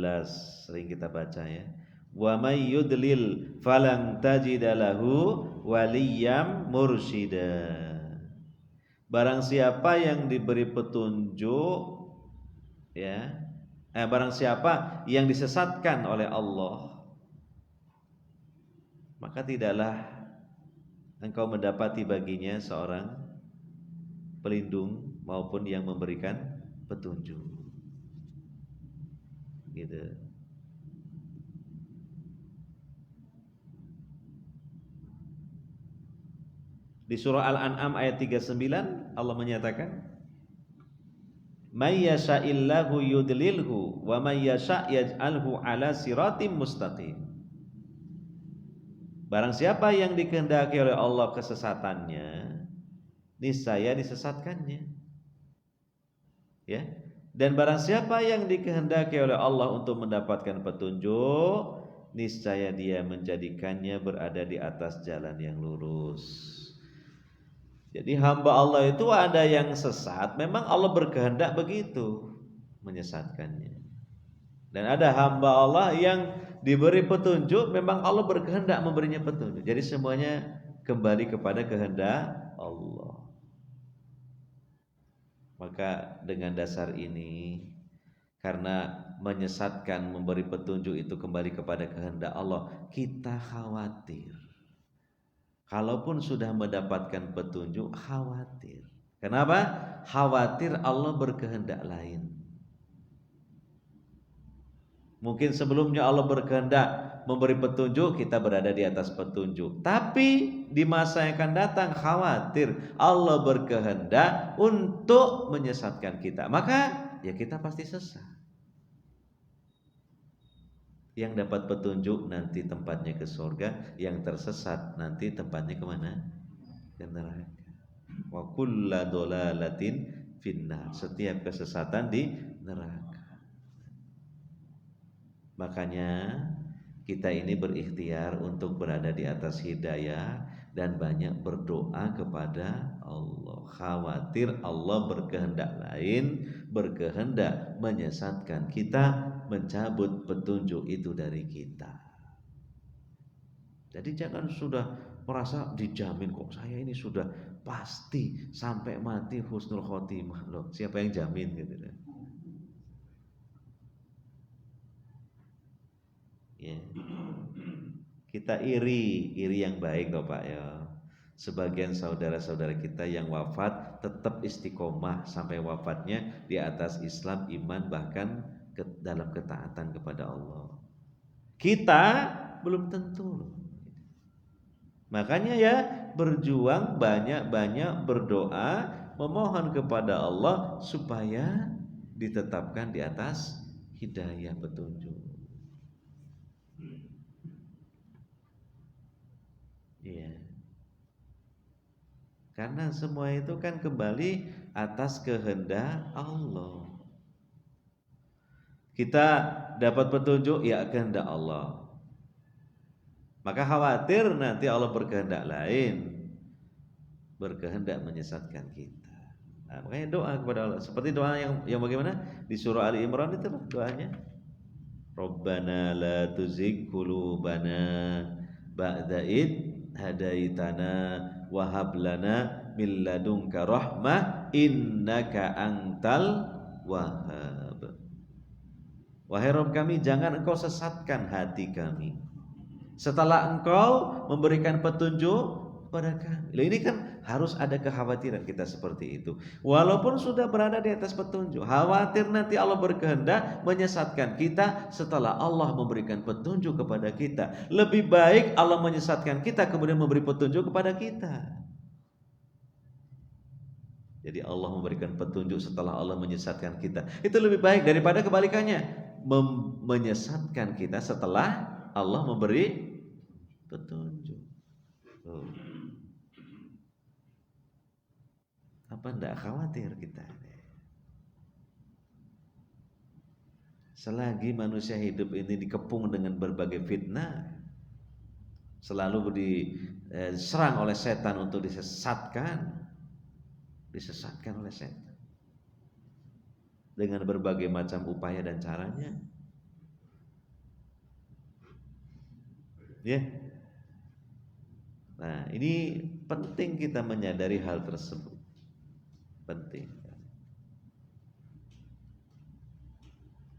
sering kita baca ya. Wa may yudlil falan tajida lahu waliyam mursyida. Barang siapa yang diberi petunjuk ya, barang siapa yang disesatkan oleh Allah, maka tidaklah engkau mendapati baginya seorang pelindung maupun yang memberikan petunjuk. Gitu. Di surah Al-An'am ayat 39 Allah menyatakan, "May yasha'illahu yudlilhu wa may yasha' yaj'alhu 'ala siratim mustaqim." Barang siapa yang dikehendaki oleh Allah kesesatannya, niscaya disesatkannya. Ya. Dan barang siapa yang dikehendaki oleh Allah untuk mendapatkan petunjuk, niscaya dia menjadikannya berada di atas jalan yang lurus. Jadi hamba Allah itu ada yang sesat, memang Allah berkehendak begitu menyesatkannya. Dan ada hamba Allah yang diberi petunjuk, memang Allah berkehendak memberinya petunjuk. Jadi semuanya kembali kepada kehendak Allah. Maka dengan dasar ini, karena menyesatkan memberi petunjuk itu kembali kepada kehendak Allah, kita khawatir. Kalaupun sudah mendapatkan petunjuk, khawatir. Kenapa? Khawatir Allah berkehendak lain. Mungkin sebelumnya Allah berkehendak memberi petunjuk, kita berada di atas petunjuk. Tapi di masa yang akan datang khawatir Allah berkehendak untuk menyesatkan kita. Maka ya kita pasti sesat. Yang dapat petunjuk nanti tempatnya ke surga, yang tersesat nanti tempatnya kemana? Ke neraka. Wa kullu dhalalatin finnar. Setiap kesesatan di neraka. Makanya kita ini berikhtiar untuk berada di atas hidayah dan banyak berdoa kepada Allah. Khawatir Allah berkehendak lain, berkehendak menyesatkan kita, mencabut petunjuk itu dari kita. Jadi jangan sudah merasa dijamin, kok saya ini sudah pasti sampai mati husnul khotimah. Loh, siapa yang jamin gitu kan? Ya. Kita iri yang baik loh Pak ya. Sebagian saudara-saudara kita yang wafat tetap istiqomah sampai wafatnya di atas Islam, iman, bahkan dalam ketaatan kepada Allah. Kita belum tentu. Makanya ya berjuang, banyak-banyak berdoa, memohon kepada Allah supaya ditetapkan di atas hidayah petunjuk. Iya. Karena semua itu kan kembali atas kehendak Allah. Kita dapat petunjuk ya kehendak Allah. Maka khawatir nanti Allah berkehendak lain, berkehendak menyesatkan kita. Nah, makanya doa kepada Allah. Seperti doa yang bagaimana? Di surah Ali Imran itu doanya. Rabbana la tuzigh qulubana ba'da id hadaitana wa hab lana min ladunka rahmah innaka antal wahhab. Wahai Rabb kami, jangan engkau sesatkan hati kami setelah engkau memberikan petunjuk pada kami. Ini kan harus ada kekhawatiran kita seperti itu. Walaupun sudah berada di atas petunjuk, khawatir nanti Allah berkehendak menyesatkan kita setelah Allah memberikan petunjuk kepada kita. Lebih baik Allah menyesatkan kita kemudian memberi petunjuk kepada kita. Jadi Allah memberikan petunjuk setelah Allah menyesatkan kita. Itu lebih baik daripada kebalikannya, menyesatkan kita setelah Allah memberi petunjuk. Apa enggak khawatir kita? Selagi manusia hidup ini dikepung dengan berbagai fitnah, selalu diserang oleh setan untuk disesatkan oleh setan dengan berbagai macam upaya dan caranya. Ya. Nah, ini penting kita menyadari hal tersebut. Penting.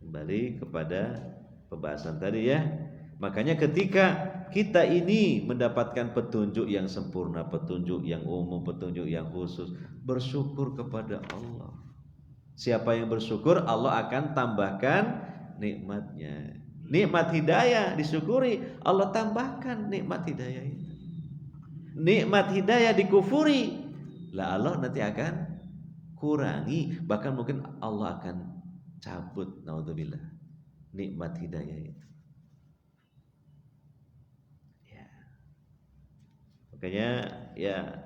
Kembali kepada pembahasan tadi ya. Makanya ketika kita ini mendapatkan petunjuk yang sempurna, petunjuk yang umum, petunjuk yang khusus, bersyukur kepada Allah. Siapa yang bersyukur, Allah akan tambahkan nikmatnya. Nikmat hidayah disyukuri, Allah tambahkan nikmat hidayah itu. Nikmat hidayah dikufuri, lah Allah nanti akan kurangi, bahkan mungkin Allah akan cabut, naudzubillah, nikmat hidayah itu. Ya. Makanya ya,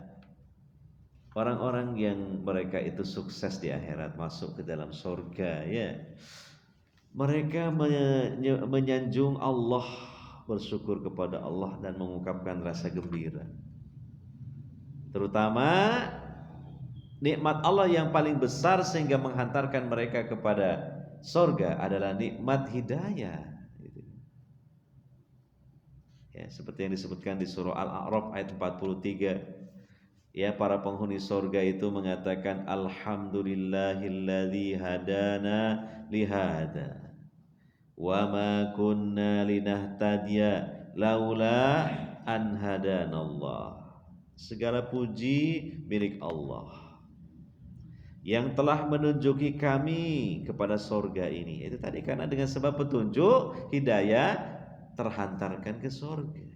orang-orang yang mereka itu sukses di akhirat, masuk ke dalam surga ya, mereka menyanjung Allah, bersyukur kepada Allah dan mengungkapkan rasa gembira. Terutama nikmat Allah yang paling besar sehingga menghantarkan mereka kepada surga adalah nikmat hidayah. Ya, seperti yang disebutkan di surah Al-A'raf ayat 43. Ya, para penghuni surga itu mengatakan alhamdulillahilladzi hadana lihada wa ma kunna linahtadiya laula an hadanallah. Segala puji milik Allah yang telah menunjuki kami kepada surga ini. Itu tadi karena dengan sebab petunjuk hidayah terhantarkan ke surga.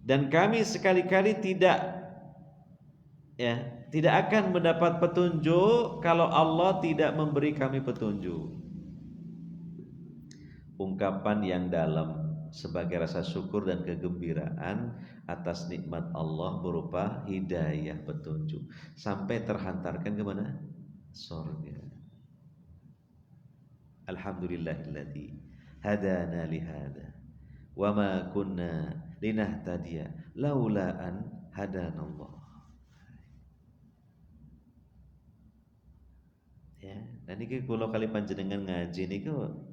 Dan kami sekali-kali tidak akan mendapat petunjuk kalau Allah tidak memberi kami petunjuk. Ungkapan yang dalam sebagai rasa syukur dan kegembiraan atas nikmat Allah berupa hidayah petunjuk sampai terhantarkan ke mana? Surga. Alhamdulillahilladzi hadana lihada wa ma kunna linahtadiya laula an hadanallah. Ya, dan ini kalau kali panjenengan ngaji ini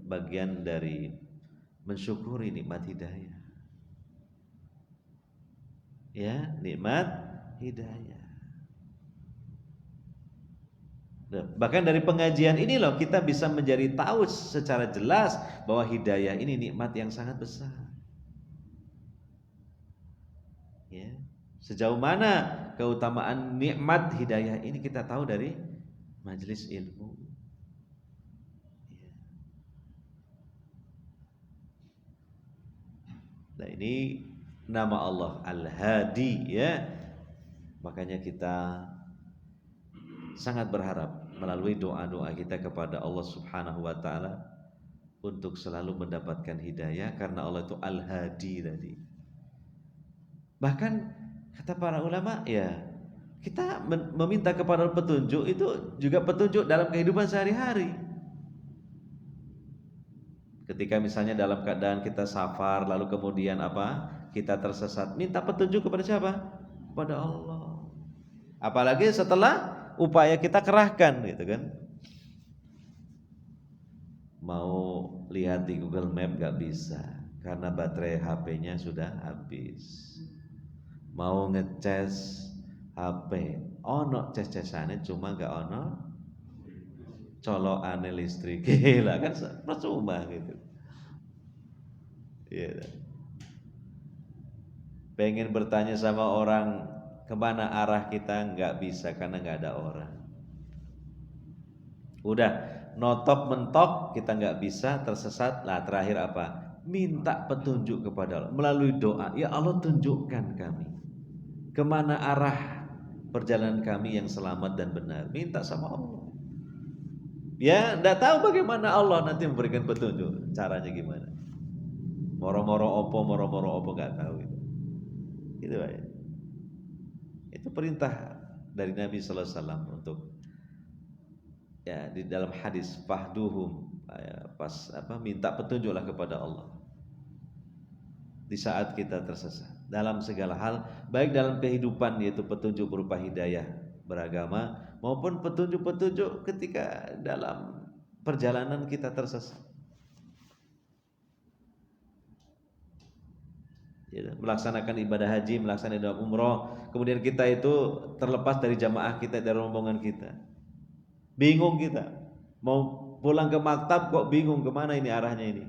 bagian dari mensyukuri nikmat hidayah. Ya, nikmat hidayah. Bahkan dari pengajian ini loh kita bisa menjadi tahu secara jelas bahwa hidayah ini nikmat yang sangat besar. Ya, sejauh mana keutamaan nikmat hidayah ini kita tahu dari majelis ilmu. Ya. Nah, ini nama Allah Al-Hadi ya. Makanya kita sangat berharap melalui doa-doa kita kepada Allah Subhanahu wa taala untuk selalu mendapatkan hidayah karena Allah itu Al-Hadi tadi. Bahkan kata para ulama ya, kita meminta kepada petunjuk itu juga petunjuk dalam kehidupan sehari-hari. Ketika misalnya dalam keadaan kita safar lalu kemudian kita tersesat, minta petunjuk kepada siapa? Kepada Allah. Apalagi setelah upaya kita kerahkan gitu kan. Mau lihat di Google Map gak bisa karena baterai HP-nya sudah habis. Mau ngecas HP, ono ces-cesane cuma gak ono colokane listrik. Gila kan percuma gitu. Iya. Pengen bertanya sama orang kemana arah kita nggak bisa karena nggak ada orang. Udah notok mentok kita nggak bisa, tersesat lah. Terakhir apa? Minta petunjuk kepada Allah melalui doa. Ya Allah, tunjukkan kami kemana arah perjalanan kami yang selamat dan benar. Minta sama Allah. Ya nggak tahu bagaimana Allah nanti memberikan petunjuk. Caranya gimana? Moro-moro opo nggak tahu itu. Gitu ya. Itu perintah dari Nabi Sallallahu Alaihi Wasallam untuk ya di dalam hadis fahduhum, ya, pas apa minta petunjuklah kepada Allah di saat kita tersesat dalam segala hal, baik dalam kehidupan yaitu petunjuk berupa hidayah beragama maupun petunjuk-petunjuk ketika dalam perjalanan kita tersesat. Ya, melaksanakan ibadah haji, melaksanakan ibadah umroh, kemudian kita itu terlepas dari jamaah kita, dari rombongan kita, bingung kita mau pulang ke maktab kok bingung kemana ini arahnya ini,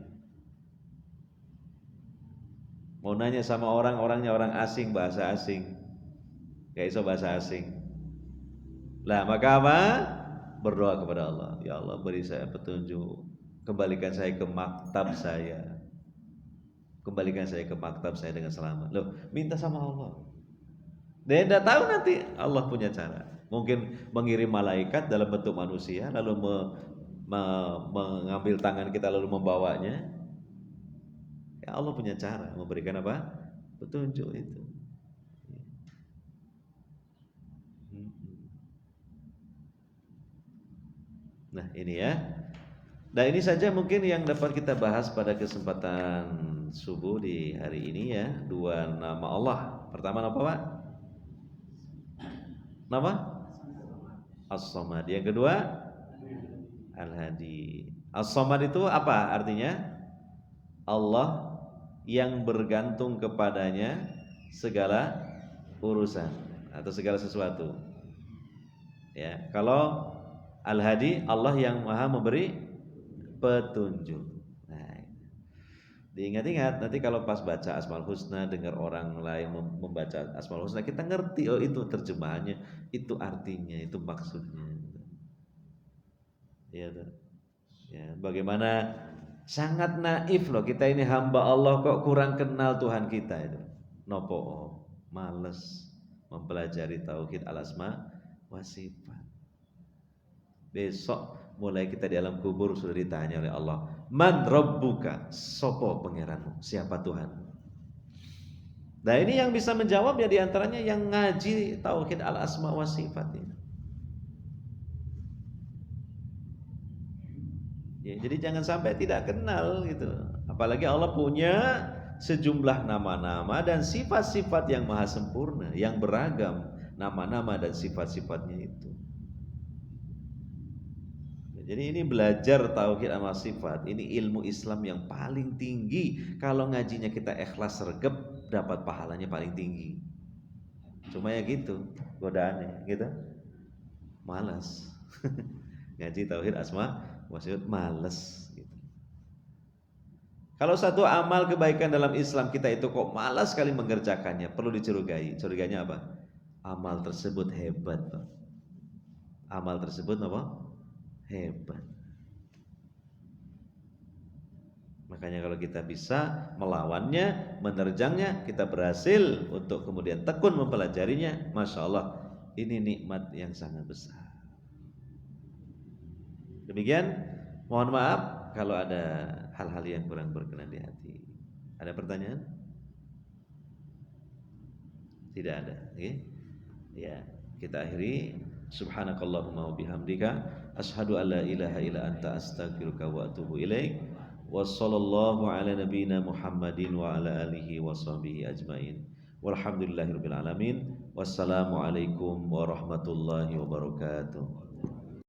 mau nanya sama orangnya orang asing, bahasa asing, gak iso bahasa asing lah, maka apa? Berdoa kepada Allah, ya Allah beri saya petunjuk, kembalikan saya ke maktab saya, kembalikan saya ke maktab saya dengan selamat. Loh, minta sama Allah. Dia tidak tahu nanti Allah punya cara. Mungkin mengirim malaikat dalam bentuk manusia lalu mengambil tangan kita lalu membawanya. Ya Allah punya cara memberikan apa? Petunjuk itu. Nah, ini ya. Nah, ini saja mungkin yang dapat kita bahas pada kesempatan subuh di hari ini ya. Dua nama Allah. Pertama apa Pak? Nama? As-Samad. Yang kedua? Al-Hadi. As-Samad itu apa artinya? Allah yang bergantung kepadanya segala urusan atau segala sesuatu. Ya, kalau Al-Hadi, Allah yang Maha memberi petunjuk. Nah, diingat-ingat nanti kalau pas baca Asmaul Husna, dengar orang lain membaca Asmaul Husna, kita ngerti, oh itu terjemahannya, itu artinya, itu maksudnya. Ya, ya, bagaimana sangat naif loh kita ini hamba Allah kok kurang kenal Tuhan kita itu. Nopo, males mempelajari tauhid al-asma wa sifat. Besok mulai kita di alam kubur sudah ditanya oleh Allah, man rabbuka, sopo pangeranmu, siapa Tuhan. Nah ini yang bisa menjawab ya diantaranya yang ngaji tauhid al asma wa sifat ini. Ya, jadi jangan sampai tidak kenal gitu. Apalagi Allah punya sejumlah nama-nama dan sifat-sifat yang maha sempurna, yang beragam nama-nama dan sifat-sifatnya itu. Jadi ini belajar tauhid sama sifat, ini ilmu Islam yang paling tinggi. Kalau ngajinya kita ikhlas sergap, dapat pahalanya paling tinggi. Cuma ya gitu, godaannya gitu. Malas. Ngaji tauhid asma wa sifat malas gitu. Kalau satu amal kebaikan dalam Islam kita itu kok malas sekali mengerjakannya, perlu dicurigai. Curiganya apa? Amal tersebut hebat, Pak. Amal tersebut apa? Hebat. Makanya kalau kita bisa melawannya, menerjangnya, kita berhasil untuk kemudian tekun mempelajarinya, Masya Allah, ini nikmat yang sangat besar. Demikian, mohon maaf kalau ada hal-hal yang kurang berkenan di hati. Ada pertanyaan? Tidak ada. Okay? Ya, kita akhiri. Subhanakallahumma wa bihamdika asyhadu an la ilaha illa anta astaghfiruka wa atubu ilaik. Wa sallallahu ala nabiyyina Muhammadin wa ala alihi wa sahbihi ajmain. Walhamdulillahirabbil alamin. Wassalamu alaikum warahmatullahi wabarakatuh.